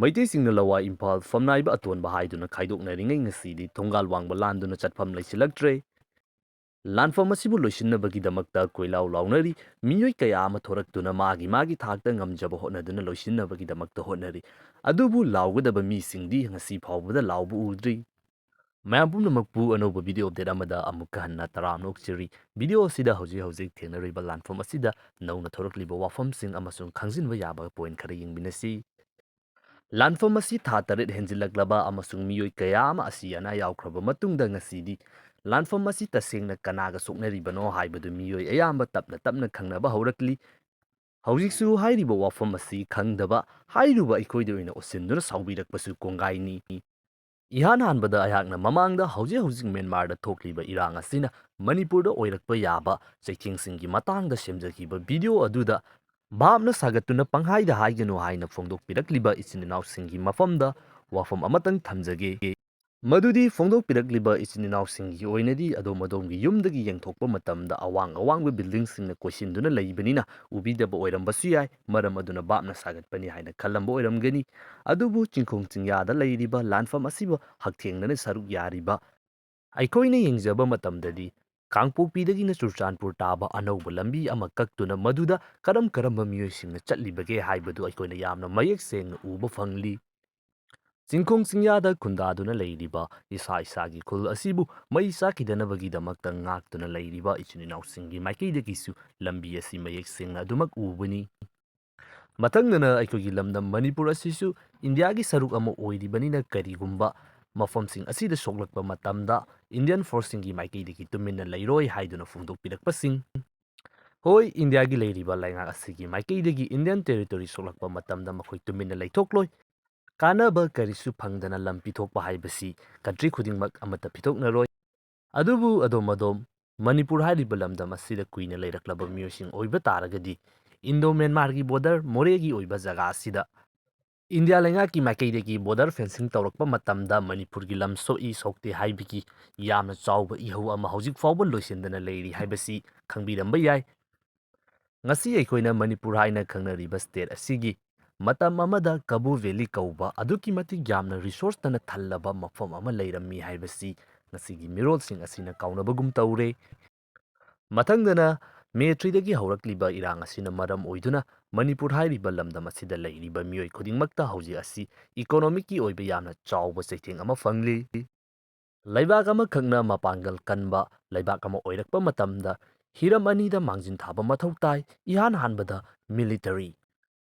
ꯃꯩꯇꯩꯁꯤꯡꯅ ꯂꯋꯥꯏ ꯏꯝꯐꯥꯜ ꯐꯝꯅꯥꯏꯕ ꯑꯇꯣꯟꯕ ꯍꯥꯏꯗꯨꯅ ꯈꯥꯏꯗꯣꯛꯅꯔꯤꯉꯩ ꯉꯁꯤꯗꯤ ꯊꯣꯡꯒꯥꯜ ꯋꯥꯡꯕ ꯂꯥꯟꯗꯨꯅ ꯆꯠꯐꯝ ꯂꯩꯁꯤꯜꯂꯛꯇ꯭ꯔꯦ꯫ ꯂꯥꯟꯐꯝ ꯑꯁꯤꯕꯨ ꯂꯣꯏꯁꯤꯟꯅꯕꯒꯤꯗꯃꯛꯇ ꯀꯣꯏꯂꯥꯎ ꯂꯥꯎꯅꯔꯤ, ꯃꯤꯑꯣꯏ ꯀꯌꯥ ꯑꯃ ꯊꯣꯔꯛꯇꯨꯅ ꯃꯥꯒꯤ ꯊꯥꯛꯇ ꯉꯝꯖꯕ ꯍꯣꯠꯅꯗꯨꯅ ꯂꯣꯏꯁꯤꯟꯅꯕꯒꯤꯗꯃꯛꯇ ꯍꯣꯠꯅꯔꯤ꯫ ꯑꯗꯨꯕꯨ ꯂꯥꯎꯒꯗꯕ ꯃꯤꯁꯤꯡꯗꯤ ꯉꯁꯤ ꯐꯥꯎꯕꯗ ꯂꯥꯎꯕ ꯎꯗ꯭ꯔꯤ꯫ ꯃꯌꯥꯝ ꯄꯨꯝꯅꯃꯛꯄꯨ ꯑꯅꯧꯕ ꯚꯤꯗꯤꯑꯣ ꯑꯞꯗꯦꯠ ꯑꯃꯗ ꯑꯃꯨꯛꯀ ꯍꯟꯅ ꯇꯔꯥꯝꯅ ꯑꯣꯛꯆꯔꯤ꯫ ꯚꯤꯗꯤꯑꯣ ꯑꯁꯤꯗ ꯍꯧꯖꯤꯛ ꯊꯦꯡꯅꯔꯤꯕ ꯂꯥꯟꯐꯝ ꯑꯁꯤꯗ ꯅꯧꯅ ꯊꯣꯔꯛꯂꯤꯕ ꯋꯥꯐꯝꯁꯤꯡ ꯑꯃꯁꯨꯡ ꯈꯪꯖꯤꯟꯕ ꯌꯥꯕ ꯄꯣꯏꯟꯠ ꯈꯔ ꯌꯦꯡꯃꯤꯟꯅꯁꯤ꯫ ꯂꯥꯟꯐꯝ ꯑꯁꯤ ꯊꯥ 8 ꯍꯦꯟꯖꯤꯜꯂꯛꯂꯕ ꯑꯃꯁꯨꯡ ꯃꯤꯑꯣꯏ ꯀꯌꯥ ꯑꯃ ꯑꯁꯤ ꯑꯅꯥ ꯌꯥꯎꯈ꯭ꯔꯕ ꯃꯇꯨꯡꯗ ꯉꯁꯤꯗꯤ ꯂꯥꯟꯐꯝ ꯑꯁꯤ ꯇꯁꯦꯡꯅ ꯀꯅꯥꯒ ꯁꯣꯛꯅꯔꯤꯕꯅꯣ ꯍꯥꯏꯕꯗꯨ ꯃꯤꯑꯣꯏ ꯑꯌꯥꯝꯕ ꯇꯞꯅ ꯈꯪꯅꯕ ꯍꯧꯔꯛꯂꯤ꯫ ꯍꯧꯖꯤꯛꯁꯨ ꯍꯥꯏꯔꯤꯕ ꯋꯥꯐꯝ ꯑꯁꯤ ꯈꯪꯗꯕ ꯍꯥꯏꯔꯨꯕ ꯑꯩꯈꯣꯏꯗ ꯑꯣꯏꯅ ꯎꯁꯤꯟꯗꯨꯅ ꯁꯥꯎꯕꯤꯔꯛꯄꯁꯨ ꯀꯣꯡꯒꯥꯏꯅꯤ꯫ ꯏꯍꯥꯟ ꯍꯥꯟꯕꯗ ꯑꯩꯍꯥꯛꯅ ꯃꯃꯥꯡꯗ ꯍꯧꯖꯤꯛ ꯃ꯭ꯌꯥꯟꯃꯥꯔꯗ ꯊꯣꯛꯂꯤꯕ ꯏꯔꯥꯡ ꯑꯁꯤꯅ ꯃꯅꯤꯄꯨꯔꯗ ꯑꯣꯏꯔꯛꯄ ꯌꯥꯕ ꯆꯩꯊꯦꯡꯁꯤꯡꯒꯤ ꯃꯇꯥꯡꯗ ꯁꯦꯝꯖꯈꯤꯕ ꯚꯤꯗꯤꯑꯣ ꯑꯗꯨꯗ ꯚꯥꯞꯅ ꯁꯥꯒꯠꯇꯨꯅ ꯄꯪꯍꯥꯏꯗ ꯍꯥꯏꯒꯅꯨ ꯍꯥꯏꯅ ꯐꯣꯡꯗꯣꯛꯄꯤꯔꯛꯂꯤꯕ ꯏꯆꯤꯟ ꯏꯅꯥꯎꯁꯤꯡꯒꯤ ꯃꯐꯝꯗ ꯋꯥꯐꯝ ꯑꯃꯇꯪ ꯊꯝꯖꯒꯦ꯫ ꯃꯗꯨꯗꯤ ꯐꯣꯡꯗꯣꯛꯄꯤꯔꯛꯂꯤꯕ ꯏꯆꯤꯟ ꯏꯅꯥꯎꯁꯤꯡꯒꯤ ꯑꯣꯏꯅꯗꯤ ꯑꯗꯣꯝꯒꯤ ꯌꯨꯝꯗꯒꯤ ꯌꯦꯡꯊꯣꯛꯄ ꯃꯇꯝꯗ ꯑꯋꯥꯡꯕ ꯕꯤꯜꯗꯤꯡꯁꯤꯡꯅ ꯀꯣꯏꯁꯤꯟꯗꯨꯅ ꯂꯩꯕꯅꯤꯅ ꯎꯕꯤꯗꯕ ꯑꯣꯏꯔꯝꯕꯁꯨ ꯌꯥꯏ, ꯃꯔꯝ ꯑꯗꯨꯅ ꯚꯥꯞꯅ ꯁꯥꯒꯠꯄꯅꯤ ꯍꯥꯏꯅ ꯈꯜꯂꯝꯕ ꯑꯣꯏꯔꯝꯒꯅꯤ꯫ ꯑꯗꯨꯕꯨ ꯆꯤꯡꯈꯣꯡ ꯆꯤꯡꯌꯥꯗ ꯂꯩꯔꯤꯕ ꯂꯥꯟꯐꯝ ꯑꯁꯤꯕꯨ ꯍꯛꯊꯦꯡꯅꯅ ꯁꯔꯨꯛ ꯌꯥꯔꯤꯕ ꯑꯩꯈꯣꯏꯅ ꯌꯦꯡꯖꯕ ꯃꯇꯝꯗꯗꯤ ꯀꯥꯡꯄꯣꯛꯄꯤꯗꯒꯤꯅ ꯆꯨꯔꯆꯥꯟꯄꯨꯔ ꯇꯥꯕ ꯑꯅꯧꯕ ꯂꯝꯕꯤ ꯑꯃ ꯀꯛꯇꯨꯅ ꯃꯗꯨꯗ ꯀꯔꯝꯕ ꯃꯤꯑꯣꯏꯁꯤꯡꯅ ꯆꯠꯂꯤꯕꯒꯦ ꯍꯥꯏꯕꯗꯨ ꯑꯩꯈꯣꯏꯅ ꯌꯥꯝꯅ ꯃꯌꯦꯛ ꯁꯦꯡꯅ ꯎꯕ ꯐꯪꯂꯤ꯫ ꯆꯤꯡꯈꯣꯡ ꯆꯤꯡꯌꯥꯗ ꯈꯨꯟꯗꯥꯗꯨꯅ ꯂꯩꯔꯤꯕ ꯏꯁꯥꯒꯤ ꯈꯨꯜ ꯑꯁꯤꯕꯨ ꯃꯩ ꯆꯥꯛꯈꯤꯗꯅꯕꯒꯤꯗꯃꯛꯇ ꯉꯥꯛꯇꯨꯅ ꯂꯩꯔꯤꯕ ꯏꯆꯤꯟ ꯏꯅꯥꯎꯁꯤꯡꯒꯤ ꯃꯥꯏꯀꯩꯗꯒꯤꯁꯨ ꯂꯝꯕꯤ ꯑꯁꯤ ꯃꯌꯦꯛ ꯁꯦꯡꯅ ꯑꯗꯨꯃꯛ ꯎꯕꯅꯤ꯫ ꯃꯊꯪꯗꯅ ꯑꯩꯈꯣꯏꯒꯤ ꯂꯝꯗꯝ ꯃꯅꯤꯄꯨꯔ ꯑꯁꯤꯁꯨ ꯏꯟꯗꯤꯌꯥꯒꯤ ꯁꯔꯨꯛ ꯑꯃ ꯑꯣꯏꯔꯤꯕꯅꯤꯅ ꯀꯔꯤꯒꯨꯝꯕ ꯃꯐꯝꯁꯤꯡ ꯑꯁꯤꯗ ꯁꯣꯛꯂꯛꯄ ꯃꯇꯝꯗ ꯏꯟꯗꯤꯌꯟ ꯐꯣꯔꯁꯁꯤꯡꯒꯤ ꯃꯥꯏꯀꯩꯗꯒꯤ ꯇꯨꯃꯤꯟꯅ ꯂꯩꯔꯣꯏ ꯍꯥꯏꯗꯨꯅ ꯐꯣꯡꯗꯣꯛꯄꯤꯔꯛꯄꯁꯤꯡ꯫ ꯍꯣꯏ, ꯏꯟꯗꯤꯌꯥꯒꯤ ꯂꯩꯔꯤꯕ ꯂꯩꯉꯥꯛ ꯑꯁꯤꯒꯤ ꯃꯥꯏꯀꯩꯗꯒꯤ ꯏꯟꯗꯤꯌꯟ ꯇꯦꯔꯤꯇꯣꯔꯤ ꯁꯣꯛꯂꯛꯄ ꯃꯇꯝꯗ ꯃꯈꯣꯏ ꯇꯨꯃꯤꯟꯅ ꯂꯩꯊꯣꯛꯂꯣꯏ꯫ ꯀꯥꯟꯅꯕ ꯀꯔꯤꯁꯨ ꯐꯪꯗꯅ ꯂꯝ ꯄꯤꯊꯣꯛꯄ ꯍꯥꯏꯕꯁꯤ ꯀꯟꯇ꯭ꯔꯤ ꯈꯨꯗꯤꯡꯃꯛ ꯑꯃꯠꯇ ꯄꯤꯊꯣꯛꯅꯔꯣꯏ꯫ ꯑꯗꯨꯕꯨ ꯑꯗꯣꯝ ꯃꯅꯤꯄꯨꯔ ꯍꯥꯏꯔꯤꯕ ꯂꯝꯗꯝ ꯑꯁꯤꯗ ꯀꯨꯏꯅ ꯂꯩꯔꯛꯂꯕ ꯃꯤꯑꯣꯏꯁꯤꯡ ꯑꯣꯏꯕ ꯇꯥꯔꯒꯗꯤ ꯏꯟꯗꯣ ꯃ꯭ꯌꯥꯟꯃꯥꯔꯒꯤ ꯕꯣꯔꯗꯔ ꯃꯣꯔꯦꯒꯤ ꯑꯣꯏꯕ ꯖꯒꯥ ꯑꯁꯤꯗ ꯏꯟꯗꯤꯌꯥ ꯂꯩꯉꯥꯛꯀꯤ ꯃꯥꯏꯀꯩꯗꯒꯤ ꯕꯣꯔꯗꯔ ꯐꯦꯟꯁꯤꯡ ꯇꯧꯔꯛꯄ ꯃꯇꯝꯗ ꯃꯅꯤꯄꯨꯔꯒꯤ ꯂꯝ ꯁꯣꯛꯇꯦ ꯍꯥꯏꯕꯒꯤ ꯌꯥꯝꯅ ꯆꯥꯎꯕ ꯏꯍꯧ ꯑꯃ ꯍꯧꯖꯤꯛ ꯐꯥꯎꯕ ꯂꯣꯏꯁꯤꯟꯗꯅ ꯂꯩꯔꯤ ꯍꯥꯏꯕꯁꯤ ꯈꯪꯕꯤꯔꯝꯕ ꯌꯥꯏ꯫ ꯉꯁꯤ ꯑꯩꯈꯣꯏꯅ ꯃꯅꯤꯄꯨꯔ ꯍꯥꯏꯅ ꯈꯪꯅꯔꯤꯕ ꯁ꯭ꯇꯦꯠ ꯑꯁꯤꯒꯤ ꯃꯇꯝ ꯑꯃꯗ ꯀꯥꯕꯨ ꯚꯦꯂꯤ ꯀꯧꯕ ꯑꯗꯨꯛꯀꯤ ꯃꯇꯤꯛ ꯌꯥꯝꯅ ꯔꯤꯁꯣꯔꯁꯇꯅ ꯊꯜꯂꯕ ꯃꯐꯝ ꯑꯃ ꯂꯩꯔꯝꯃꯤ ꯍꯥꯏꯕꯁꯤ ꯉꯁꯤꯒꯤ ꯃꯤꯔꯣꯜꯁꯤꯡ ꯑꯁꯤꯅ ꯀꯥꯎꯅꯕꯒꯨꯝ ꯇꯧꯔꯦ꯫ ꯃꯊꯪꯗꯅ ꯃꯦ 3ꯗꯒꯤ ꯍꯧꯔꯛꯂꯤꯕ ꯏꯔꯥꯡ ꯑꯁꯤꯅ ꯃꯔꯝ ꯑꯣꯏꯗꯨꯅ ꯃꯅꯤꯄꯨꯔ ꯍꯥꯏꯔꯤꯕ ꯂꯝꯗꯝ ꯑꯁꯤꯗ ꯂꯩꯔꯤꯕ ꯃꯤꯑꯣꯏ ꯈꯨꯗꯤꯡꯃꯛꯇ ꯍꯧꯖꯤꯛ ꯑꯁꯤ ꯏꯀꯣꯅꯣꯃꯤꯛꯀꯤ ꯑꯣꯏꯕ ꯌꯥꯝꯅ ꯆꯥꯎꯕ ꯆꯩꯊꯦꯡ ꯑꯃ ꯐꯪꯂꯤ꯫ ꯂꯩꯕꯥꯛ ꯑꯃꯈꯛꯅ ꯃꯄꯥꯡꯒꯜ ꯀꯟꯕ ꯂꯩꯕꯥꯛ ꯑꯃ ꯑꯣꯏꯔꯛꯄ ꯃꯇꯝꯗ ꯍꯤꯔꯝ ꯑꯅꯤꯗ ꯃꯥꯡꯖꯤꯟ ꯊꯥꯕ ꯃꯊꯧ ꯇꯥꯏ꯫ ꯏꯍꯥꯟ ꯍꯥꯟꯕꯗ ꯃꯤꯂꯤꯇꯔꯤ꯫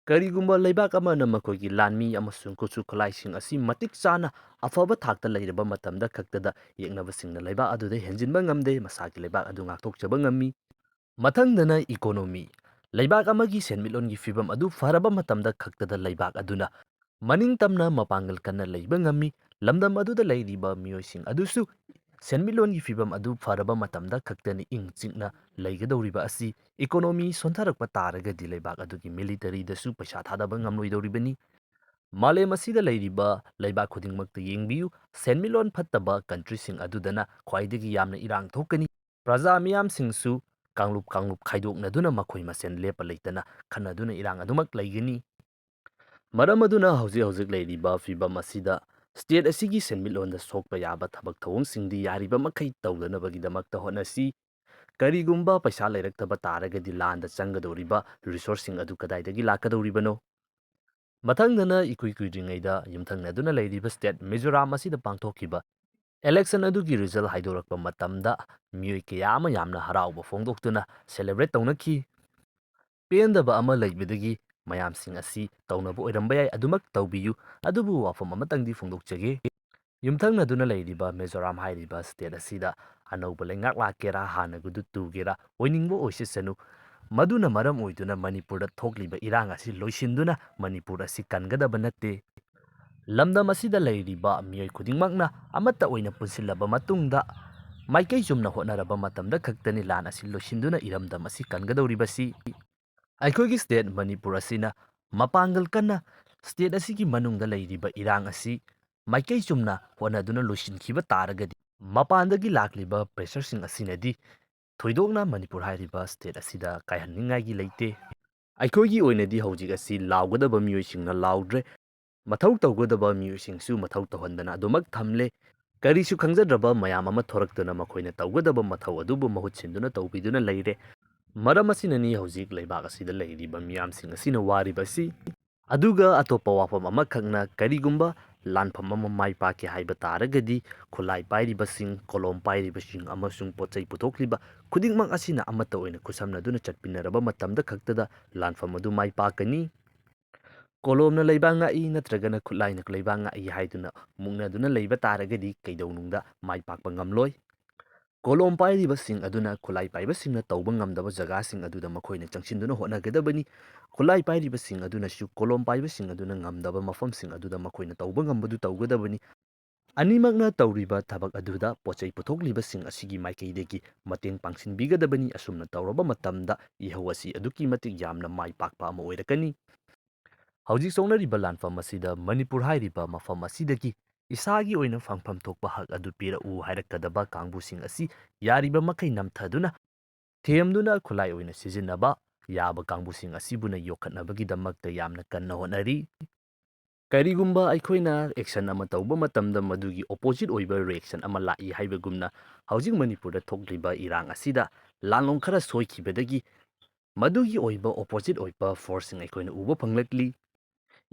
ꯀꯔꯤꯒꯨꯝꯕ ꯂꯩꯕꯥꯛ ꯑꯃꯅ ꯃꯈꯣꯏꯒꯤ ꯂꯥꯟꯃꯤ ꯑꯃꯁꯨꯡ ꯈꯨꯠꯁꯨ ꯈꯨꯠꯂꯥꯏꯁꯤꯡ ꯑꯁꯤ ꯃꯇꯤꯛ ꯆꯥꯅ ꯑꯐꯕ ꯊꯥꯛꯇ ꯂꯩꯔꯕ ꯃꯇꯝꯗ ꯈꯛꯇꯗ ꯌꯦꯛꯅꯕꯁꯤꯡꯅ ꯂꯩꯕꯥꯛ ꯑꯗꯨꯗ ꯍꯦꯟꯖꯤꯟꯕ ꯉꯝꯗꯦ, ꯃꯁꯥꯒꯤ ꯂꯩꯕꯥꯛ ꯑꯗꯨ ꯉꯥꯛꯊꯣꯛꯆꯕ ꯉꯝꯃꯤ꯫ ꯃꯊꯪꯗꯅ ꯏꯀꯣꯅꯣꯃꯤ꯫ ꯂꯩꯕꯥꯛ ꯑꯃꯒꯤ ꯁꯦꯟꯃꯤꯠꯂꯣꯟꯒꯤ ꯐꯤꯚꯝ ꯑꯗꯨ ꯐꯔꯕ ꯃꯇꯝꯗ ꯈꯛꯇꯗ ꯂꯩꯕꯥꯛ ꯑꯗꯨꯅ ꯃꯅꯤꯡꯇꯝꯅ ꯃꯄꯥꯡꯒꯜ ꯀꯟꯅ ꯂꯩꯕ ꯉꯝꯃꯤ꯫ ꯂꯝꯗꯝ ꯑꯗꯨꯗ ꯂꯩꯔꯤꯕ ꯃꯤꯑꯣꯏꯁꯤꯡ ꯑꯗꯨꯁꯨ ꯁꯦꯟꯃꯤꯠꯂꯣꯟꯒꯤ ꯐꯤꯚꯝ ꯑꯗු ꯐꯔꯕ ꯃꯇꯝꯗ ꯈꯛꯇꯅꯤ ꯏꯪ ꯆꯤꯛꯅ ꯂꯩꯒꯗꯧꯔꯤꯕ ꯑꯁꯤ꯫ ꯏꯀꯣꯅꯣꯃꯤ ꯁꯣꯟꯊꯔꯛꯄ ꯇꯥꯔꯒꯗꯤ ꯂꯩꯕꯥꯛ ꯑꯗꯨꯒꯤ ꯃꯤꯂꯤꯇꯔꯤꯗꯁꯨ ꯄꯩꯁꯥ ꯊꯥꯗꯕ ꯉꯝꯂꯣꯏꯗꯧꯔꯤꯕꯅꯤ꯫ ꯃꯥꯂꯦꯝ ꯑꯁꯤꯗ ꯂꯩꯔꯤꯕ ꯂꯩꯕꯥꯛ ꯈꯨꯗꯤꯡꯃꯛꯇ ꯌꯦꯡꯕꯤꯌꯨ, ꯁꯦꯟꯃꯤꯠꯂꯣꯟ ꯐꯠꯇꯕ ꯀꯟꯇ꯭ꯔꯤꯁꯤꯡ ꯑꯗꯨꯗꯅ ꯈ꯭ꯋꯥꯏꯗꯒꯤ ꯌꯥꯝꯅ ꯏꯔꯥꯡ ꯊꯣꯛꯀꯅꯤ꯫ ꯄ꯭ꯔꯖꯥ ꯃꯤꯌꯥꯝꯁꯤꯡꯁꯨ ꯀꯥꯡꯂꯨꯞ ꯈꯥꯏꯗꯣꯛꯅꯗꯨꯅ ꯃꯈꯣꯏ ꯃꯁꯦꯟ ꯂꯦꯞꯄ ꯂꯩꯇꯅ ꯈꯟꯅꯗꯨꯅ ꯏꯔꯥꯡ ꯑꯗꯨꯃꯛ ꯂꯩꯒꯅꯤ꯫ ꯃꯔꯝ ꯑꯗꯨꯅ ꯍꯧꯖꯤꯛ ꯂꯩꯔꯤꯕ ꯐꯤꯚꯝ ꯑꯁꯤꯗ ꯁ꯭ꯇꯦꯠ ꯑꯁꯤꯒꯤ ꯁꯦꯟꯃꯤꯠꯂꯣꯟꯗ ꯁꯣꯛꯄ ꯌꯥꯕ ꯊꯕꯛ ꯊꯧꯑꯣꯡꯁꯤꯡꯗꯤ ꯌꯥꯔꯤꯕ ꯃꯈꯩ ꯇꯧꯗꯅꯕꯒꯤꯗꯃꯛꯇ ꯍꯣꯠꯅꯁꯤ꯫ ꯀꯔꯤꯒꯨꯝꯕ ꯄꯩꯁꯥ ꯂꯩꯔꯛꯇꯕ ꯇꯥꯔꯒꯗꯤ ꯂꯥꯟꯗ ꯆꯪꯒꯗꯧꯔꯤꯕ ꯔꯤꯁꯣꯔꯁꯁꯤꯡ ꯑꯗꯨ ꯀꯗꯥꯏꯗꯒꯤ ꯂꯥꯛꯀꯗꯧꯔꯤꯕꯅꯣ? ꯃꯊꯪꯗꯅ ꯏꯀꯨꯏ ꯀꯨꯏꯗ꯭ꯔꯤꯉꯩꯗ ꯌꯨꯝꯊꯪꯅꯗꯨꯅ ꯂꯩꯔꯤꯕ ꯁ꯭ꯇꯦꯠ ꯃꯤꯖꯣꯔꯥꯝ ꯑꯁꯤꯗ ꯄꯥꯡꯊꯣꯛꯈꯤꯕ ꯑꯦꯂꯦꯛꯁꯟ ꯑꯗꯨꯒꯤ ꯔꯤꯖꯜ ꯍꯥꯏꯗꯣꯔꯛꯄ ꯃꯇꯝꯗ ꯃꯤꯑꯣꯏ ꯀꯌꯥ ꯑꯃ ꯌꯥꯝꯅ ꯍꯔꯥꯎꯕ ꯐꯣꯡꯗꯣꯛꯇꯨꯅ ꯁꯦꯂꯦꯕ꯭ꯔꯦꯠ ꯇꯧꯅꯈꯤ꯫ ꯄꯦꯟꯗꯕ ꯑꯃ ꯂꯩꯕꯗꯒꯤ ꯃꯌꯥꯝꯁꯤꯡ ꯑꯁꯤ ꯇꯧꯅꯕ ꯑꯣꯏꯔꯝꯕ ꯌꯥꯏ, ꯑꯗꯨꯃꯛ ꯇꯧꯕꯤꯌꯨ꯫ ꯑꯗꯨꯕꯨ ꯋꯥꯐꯝ ꯑꯃꯇꯪꯗꯤ ꯐꯣꯡꯗꯣꯛꯆꯒꯦ꯫ ꯌꯨꯝꯊꯪꯅꯗꯨꯅ ꯂꯩꯔꯤꯕ ꯃꯤꯖꯣꯔꯥꯝ ꯍꯥꯏꯔꯤꯕ ꯁ꯭ꯇꯦꯠ ꯑꯁꯤꯗ ꯑꯅꯧꯕ ꯂꯩꯉꯥꯛ ꯂꯥꯛꯀꯦꯔꯥ, ꯍꯥꯟꯅꯒꯤꯗꯨ ꯇꯨꯒꯦꯔꯥ, ꯑꯣꯏꯅꯤꯡꯕ ꯑꯣꯏꯁꯁꯅꯨ, ꯃꯗꯨꯅ ꯃꯔꯝ ꯑꯣꯏꯗꯨꯅ ꯃꯅꯤꯄꯨꯔꯗ ꯊꯣꯛꯂꯤꯕ ꯏꯔꯥꯡ ꯑꯁꯤ ꯂꯣꯏꯁꯤꯟꯗꯨꯅ ꯃꯅꯤꯄꯨꯔ ꯑꯁꯤ ꯀꯟꯒꯗꯕ ꯅꯠꯇꯦ꯫ ꯂꯝꯗꯝ ꯑꯁꯤꯗ ꯂꯩꯔꯤꯕ ꯃꯤꯑꯣꯏ ꯈꯨꯗꯤꯡꯃꯛꯅ ꯑꯃꯠꯇ ꯑꯣꯏꯅ ꯄꯨꯟꯁꯤꯜꯂꯕ ꯃꯇꯨꯡꯗ ꯃꯥꯏꯀꯩ ꯆꯨꯝꯅ ꯍꯣꯠꯅꯔꯕ ꯃꯇꯝꯗ ꯈꯛꯇꯅꯤ ꯂꯥꯟ ꯑꯁꯤ ꯂꯣꯏꯁꯤꯟꯗꯨꯅ ꯏꯔꯝꯗꯝ ꯑꯁꯤ ꯀꯟꯒꯗꯧꯔꯤꯕꯁꯤ꯫ ꯑꯩꯈꯣꯏꯒꯤ ꯁ꯭ꯇꯦꯠ ꯃꯅꯤꯄꯨꯔ ꯑꯁꯤꯅ ꯃꯄꯥꯡꯒꯜ ꯀꯟꯅ ꯁ꯭ꯇꯦꯠ ꯑꯁꯤꯒꯤ ꯃꯅꯨꯡꯗ ꯂꯩꯔꯤꯕ ꯏꯔꯥꯡ ꯑꯁꯤ ꯃꯥꯏꯀꯩ ꯆꯨꯝꯅ ꯍꯣꯠꯅꯗꯨꯅ ꯂꯣꯏꯁꯤꯟꯈꯤꯕ ꯇꯥꯔꯒꯗꯤ ꯃꯄꯥꯟꯗꯒꯤ ꯂꯥꯛꯂꯤꯕ ꯄ꯭ꯔꯦꯁꯔꯁꯤꯡ ꯑꯁꯤꯅꯗꯤ ꯊꯣꯏꯗꯣꯛꯅ ꯃꯅꯤꯄꯨꯔ ꯍꯥꯏꯔꯤꯕ ꯁ꯭ꯇꯦꯠ ꯑꯁꯤꯗ ꯀꯥꯏꯍꯟꯅꯤꯡꯉꯥꯏꯒꯤ ꯂꯩꯇꯦ꯫ ꯑꯩꯈꯣꯏꯒꯤ ꯑꯣꯏꯅꯗꯤ ꯍꯧꯖꯤꯛ ꯑꯁꯤ ꯂꯥꯎꯒꯗꯕ ꯃꯤꯑꯣꯏꯁꯤꯡꯅ ꯂꯥꯎꯗ꯭ꯔꯦ꯫ ꯃꯊꯧ ꯇꯧꯒꯗꯕ ꯃꯤꯑꯣꯏꯁꯤꯡꯁꯨ ꯃꯊꯧ ꯇꯧꯍꯟꯗꯅ ꯑꯗꯨꯃꯛ ꯊꯝꯂꯦ꯫ ꯀꯔꯤꯁꯨ ꯈꯪꯖꯗ꯭ꯔꯕ ꯃꯌꯥꯝ ꯑꯃ ꯊꯣꯔꯛꯇꯨꯅ ꯃꯈꯣꯏꯅ ꯇꯧꯒꯗꯕ ꯃꯊꯧ ꯑꯗꯨꯕꯨ ꯃꯍꯨꯠ ꯁꯤꯟꯗꯨꯅ ꯇꯧꯕꯤꯗꯨꯅ ꯂꯩꯔꯦ꯫ ꯃꯔꯝ ꯑꯁꯤꯅꯅꯤ ꯍꯧꯖꯤꯛ ꯂꯩꯕꯥꯛ ꯑꯁꯤꯗ ꯂꯩꯔꯤꯕ ꯃꯤꯌꯥꯝꯁꯤꯡ ꯑꯁꯤꯅ ꯋꯥꯔꯤꯕꯁꯤ꯫ ꯑꯗꯨꯒ ꯑꯇꯣꯞꯄ ꯋꯥꯐꯝ ꯑꯃꯈꯛꯅ, ꯀꯔꯤꯒꯨꯝꯕ ꯂꯥꯟꯐꯝ ꯑꯃ ꯃꯥꯏ ꯄꯥꯛꯀꯦ ꯍꯥꯏꯕ ꯇꯥꯔꯒꯗꯤ ꯈꯨꯠꯂꯥꯏ ꯄꯥꯏꯔꯤꯕꯁꯤꯡ, ꯀꯣꯂꯣꯝ ꯄꯥꯏꯔꯤꯕꯁꯤꯡ ꯑꯃꯁꯨꯡ ꯄꯣꯠꯆꯩ ꯄꯨꯊꯣꯛꯂꯤꯕ ꯈꯨꯗꯤꯡꯃꯛ ꯑꯁꯤꯅ ꯑꯃꯠꯇ ꯑꯣꯏꯅ ꯈꯨꯠꯁꯝꯅꯗꯨꯅ ꯆꯠꯃꯤꯟꯅꯔꯕ ꯃꯇꯝꯗ ꯈꯛꯇꯗ ꯂꯥꯟꯐꯝ ꯑꯗꯨ ꯃꯥꯏ ꯄꯥꯛꯀꯅꯤ꯫ ꯀꯣꯂꯣꯝꯅ ꯂꯩꯕꯥꯛ ꯉꯥꯛꯏ ꯅꯠꯇ꯭ꯔꯒꯅ ꯈꯨꯠꯂꯥꯏꯅ ꯂꯩꯕꯥꯛ ꯉꯥꯛꯏ ꯍꯥꯏꯗꯨꯅ ꯃꯨꯛꯅꯗꯨꯅ ꯂꯩꯕ ꯇꯥꯔꯒꯗꯤ ꯀꯩꯗꯧꯅꯨꯡꯗ ꯃꯥꯏ ꯄꯥꯛꯄ ꯉꯝꯂꯣꯏ꯫ ꯀꯣꯂꯣꯝ ꯄꯥꯏꯔꯤꯕꯁꯤꯡ ꯑꯗꯨꯅ ꯈꯨꯠꯂꯥꯏ ꯄꯥꯏꯕꯁꯤꯡꯅ ꯇꯧꯕ ꯉꯝꯗꯕ ꯖꯒꯥꯁꯤꯡ ꯑꯗꯨꯗ ꯃꯈꯣꯏꯅ ꯆꯪꯁꯤꯟꯗꯨꯅ ꯍꯣꯠꯅꯒꯗꯕꯅꯤ꯫ ꯈꯨꯠꯂꯥꯏ ꯄꯥꯏꯔꯤꯕꯁꯤꯡ ꯑꯗꯨꯅꯁꯨ ꯀꯣꯂꯣꯝ ꯄꯥꯏꯕꯁꯤꯡ ꯑꯗꯨꯅ ꯉꯝꯗꯕ ꯃꯐꯝꯁꯤꯡ ꯑꯗꯨꯗ ꯃꯈꯣꯏꯅ ꯇꯧꯕ ꯉꯝꯕꯗꯨ ꯇꯧꯒꯗꯕꯅꯤ꯫ ꯑꯅꯤꯃꯛꯅ ꯇꯧꯔꯤꯕ ꯊꯕꯛ ꯑꯗꯨꯗ ꯄꯣꯠꯆꯩ ꯄꯨꯊꯣꯛꯂꯤꯕꯁꯤꯡ ꯑꯁꯤꯒꯤ ꯃꯥꯏꯀꯩꯗꯒꯤ ꯃꯇꯦꯡ ꯄꯥꯡꯁꯤꯟꯕꯤꯒꯗꯕꯅꯤ꯫ ꯑꯁꯨꯝꯅ ꯇꯧꯔꯕ ꯃꯇꯝꯗ ꯏꯍꯧ ꯑꯁꯤ ꯑꯗꯨꯛꯀꯤ ꯃꯇꯤꯛ ꯌꯥꯝꯅ ꯃꯥꯏ ꯄꯥꯛꯄ ꯑꯃ ꯑꯣꯏꯔꯛꯀꯅꯤ꯫ ꯍꯧꯖꯤꯛ ꯁꯣꯛꯅꯔꯤꯕ ꯂꯥꯟꯐꯝ ꯑꯁꯤꯗ ꯃꯅꯤꯄꯨꯔ ꯍꯥꯏꯔꯤꯕ ꯃꯐꯝ ꯑꯁꯤꯗꯒꯤ ꯏꯁꯥꯒꯤ ꯑꯣꯏꯅ ꯐꯪꯐꯝ ꯊꯣꯛꯄ ꯍꯛ ꯑꯗꯨ ꯄꯤꯔꯛꯎ ꯍꯥꯏꯔꯛꯀꯗꯕ ꯀꯥꯡꯕꯨꯁꯤꯡ ꯑꯁꯤ ꯌꯥꯔꯤꯕ ꯃꯈꯩ ꯅꯝꯊꯗꯨꯅ, ꯊꯦꯝꯗꯨꯅ ꯈꯨꯠꯂꯥꯏ ꯑꯣꯏꯅ ꯁꯤꯖꯤꯟꯅꯕ ꯌꯥꯕ ꯀꯥꯡꯕꯨꯁꯤꯡ ꯑꯁꯤꯕꯨꯅ ꯌꯣꯛꯈꯠꯅꯕꯒꯤꯗꯃꯛꯇ ꯌꯥꯝꯅ ꯀꯟꯅ ꯍꯣꯠꯅꯔꯤ꯫ ꯀꯔꯤꯒꯨꯝꯕ ꯑꯩꯈꯣꯏꯅ ꯑꯦꯛꯁꯟ ꯑꯃ ꯇꯧꯕ ꯃꯇꯝꯗ ꯃꯗꯨꯒꯤ ꯑꯣꯄꯣꯖꯤꯠ ꯑꯣꯏꯕ ꯔꯤꯑꯦꯛꯁꯟ ꯑꯃ ꯂꯥꯛꯏ ꯍꯥꯏꯕꯒꯨꯝꯅ ꯍꯧꯖꯤꯛ ꯃꯅꯤꯄꯨꯔꯗ ꯊꯣꯛꯂꯤꯕ ꯏꯔꯥꯡ ꯑꯁꯤꯗ ꯂꯥꯟꯂꯣꯡ ꯈꯔ ꯁꯣꯏꯈꯤꯕꯗꯒꯤ ꯃꯗꯨꯒꯤ ꯑꯣꯏꯕ ꯑꯣꯄꯣꯖꯤꯠ ꯑꯣꯏꯕ ꯐꯣꯔꯁꯁꯤꯡ ꯑꯩꯈꯣꯏꯅ ꯎꯕ ꯐꯪꯂꯛꯂꯤ꯫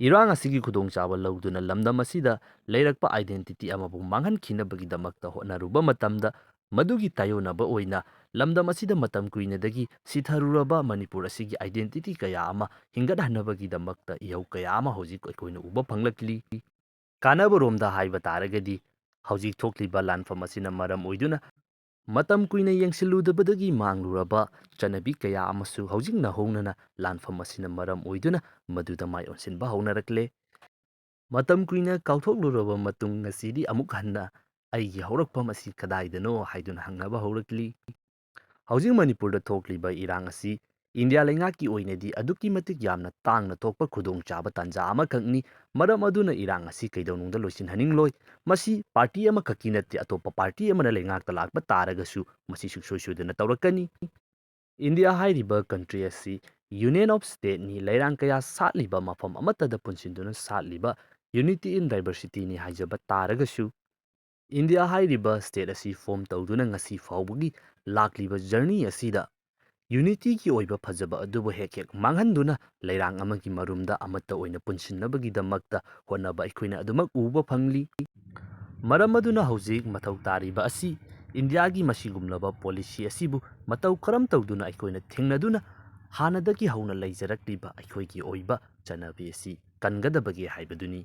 ꯏꯔꯥꯡ ꯑꯁꯤꯒꯤ ꯈꯨꯗꯣꯡꯆꯥꯕ ꯂꯧꯗꯨꯅ ꯂꯝꯗꯝ ꯑꯁꯤꯗ ꯂꯩꯔꯛꯄ ꯑꯥꯏꯗꯦꯟꯇꯤꯇꯤ ꯑꯃꯕꯨ ꯃꯥꯡꯍꯟꯈꯤꯅꯕꯒꯤꯗꯃꯛꯇ ꯍꯣꯠꯅꯔꯨꯕ ꯃꯇꯝꯗ ꯃꯗꯨꯒꯤ ꯇꯥꯏꯌꯣꯟꯅꯕ ꯑꯣꯏꯅ ꯂꯝꯗꯝ ꯑꯁꯤꯗ ꯃꯇꯝ ꯀꯨꯏꯅꯗꯒꯤ ꯁꯤꯊꯔꯨꯔꯕ ꯃꯅꯤꯄꯨꯔ ꯑꯁꯤꯒꯤ ꯑꯥꯏꯗꯦꯟꯇꯤꯇꯤ ꯀꯌꯥ ꯑꯃ ꯍꯤꯡꯒꯠꯍꯟꯅꯕꯒꯤꯗꯃꯛꯇ ꯏꯍꯧ ꯀꯌꯥ ꯑꯃ ꯍꯧꯖꯤꯛ ꯑꯩꯈꯣꯏꯅ ꯎꯕ ꯐꯪꯂꯛꯂꯤ꯫ ꯀꯥꯟꯅꯕꯔꯣꯝꯗ ꯍꯥꯏꯕ ꯇꯥꯔꯒꯗꯤ ꯍꯧꯖꯤꯛ ꯊꯣꯛꯂꯤꯕ ꯂꯥꯟꯐꯝ ꯑꯁꯤꯅ ꯃꯔꯝ ꯑꯣꯏꯗꯨꯅ ꯃꯇꯝ ꯀꯨꯏꯅ ꯌꯦꯡꯁꯤꯜꯂꯨꯗꯕꯗꯒꯤ ꯃꯥꯡꯂꯨꯔꯕ ꯆꯠꯅꯕꯤ ꯀꯌꯥ ꯑꯃꯁꯨ ꯍꯧꯖꯤꯛ ꯅꯧꯍꯧꯅꯅ ꯂꯥꯟꯐꯝ ꯑꯁꯤꯅ ꯃꯔꯝ ꯑꯣꯏꯗꯨꯅ ꯃꯗꯨꯗ ꯃꯥꯏ ꯑꯣꯟꯁꯤꯟꯕ ꯍꯧꯅꯔꯛꯂꯦ꯫ ꯃꯇꯝ ꯀꯨꯏꯅ ꯀꯥꯎꯊꯣꯛꯂꯨꯔꯕ ꯃꯇꯨꯡ ꯉꯁꯤꯗꯤ ꯑꯃꯨꯛ ꯍꯟꯅ ꯑꯩꯒꯤ ꯍꯧꯔꯛꯐꯝ ꯑꯁꯤ ꯀꯗꯥꯏꯗꯅꯣ ꯍꯥꯏꯗꯨꯅ ꯍꯪꯅꯕ ꯍꯧꯔꯛꯂꯤ꯫ ꯍꯧꯖꯤꯛ ꯃꯅꯤꯄꯨꯔꯗ ꯊꯣꯛꯂꯤꯕ ꯏꯔꯥꯡ ꯑꯁꯤ ꯏꯟꯗꯤꯌꯥ ꯂꯩꯉꯥꯛꯀꯤ ꯑꯣꯏꯅꯗꯤ ꯑꯗꯨꯛꯀꯤ ꯃꯇꯤꯛ ꯌꯥꯝꯅ ꯇꯥꯡꯅ ꯊꯣꯛꯄ ꯈꯨꯗꯣꯡꯆꯥꯕ ꯇꯥꯟꯖꯥ ꯑꯃꯈꯛꯅꯤ꯫ ꯃꯔꯝ ꯑꯗꯨꯅ ꯏꯔꯥꯡ ꯑꯁꯤ ꯀꯩꯗꯧꯅꯨꯡꯗ ꯂꯣꯏꯁꯤꯟꯍꯟꯅꯤꯡꯂꯣꯏ꯫ ꯃꯁꯤ ꯄꯥꯔꯇꯤ ꯑꯃꯈꯛꯀꯤ ꯅꯠꯇꯦ, ꯑꯇꯣꯞꯄ ꯄꯥꯔꯇꯤ ꯑꯃꯅ ꯂꯩꯉꯥꯛꯇ ꯂꯥꯛꯄ ꯇꯥꯔꯒꯁꯨ ꯃꯁꯤ ꯁꯨꯡꯁꯣꯏ ꯁꯣꯏꯗꯅ ꯇꯧꯔꯛꯀꯅꯤ꯫ ꯏꯟꯗꯤꯌꯥ ꯍꯥꯏꯔꯤꯕ ꯀꯟꯇ꯭ꯔꯤ ꯑꯁꯤ ꯌꯨꯅꯤꯌꯟ ꯑꯣꯐ ꯁ꯭ꯇꯦꯠꯅꯤ, ꯂꯩꯔꯥꯡ ꯀꯌꯥ ꯁꯥꯠꯂꯤꯕ ꯃꯐꯝ ꯑꯃꯠꯇꯗ ꯄꯨꯟꯁꯤꯟꯗꯨꯅ ꯁꯥꯠꯂꯤꯕ ꯌꯨꯅꯤꯇꯤ ꯏꯟ ꯗꯥꯏꯕꯔꯁꯤꯇꯤꯅꯤ ꯍꯥꯏꯖꯕ ꯇꯥꯔꯒꯁꯨ ꯏꯟꯗꯤꯌꯥ ꯍꯥꯏꯔꯤꯕ ꯁ꯭ꯇꯦꯠ ꯑꯁꯤ ꯐꯣꯝ ꯇꯧꯗꯨꯅ ꯉꯁꯤ ꯐꯥꯎꯕꯒꯤ ꯂꯥꯛꯂꯤꯕ ꯖꯔꯅꯤ ꯑꯁꯤꯗ ꯌꯨꯅꯤꯇꯤꯒꯤ ꯑꯣꯏꯕ ꯐꯖꯕ ꯑꯗꯨꯕꯨ ꯍꯦꯛ ꯍꯦꯛ ꯃꯥꯡꯍꯟꯗꯨꯅ ꯂꯩꯔꯥꯡ ꯑꯃꯒꯤ ꯃꯔꯨꯝꯗ ꯑꯃꯠꯇ ꯑꯣꯏꯅ ꯄꯨꯟꯁꯤꯟꯅꯕꯒꯤꯗꯃꯛꯇ ꯍꯣꯠꯅꯕ ꯑꯩꯈꯣꯏꯅ ꯑꯗꯨꯃꯛ ꯎꯕ ꯐꯪꯂꯤ꯫ ꯃꯔꯝ ꯑꯗꯨꯅ ꯍꯧꯖꯤꯛ ꯃꯊꯧ ꯇꯥꯔꯤꯕ ꯑꯁꯤ ꯏꯟꯗꯤꯌꯥꯒꯤ ꯃꯁꯤꯒꯨꯝꯂꯕ ꯄꯣꯂꯤꯁꯤ ꯑꯁꯤꯕꯨ ꯃꯇꯧ ꯀꯔꯝ ꯇꯧꯗꯨꯅ ꯑꯩꯈꯣꯏꯅ ꯊꯦꯡꯅꯗꯨꯅ ꯍꯥꯟꯅꯗꯒꯤ ꯍꯧꯅ ꯂꯩꯖꯔꯛꯂꯤꯕ ꯑꯩꯈꯣꯏꯒꯤ ꯑꯣꯏꯕ ꯆꯠꯅꯕꯤ ꯑꯁꯤ ꯀꯟꯒꯗꯕꯒꯦ ꯍꯥꯏꯕꯗꯨꯅꯤ꯫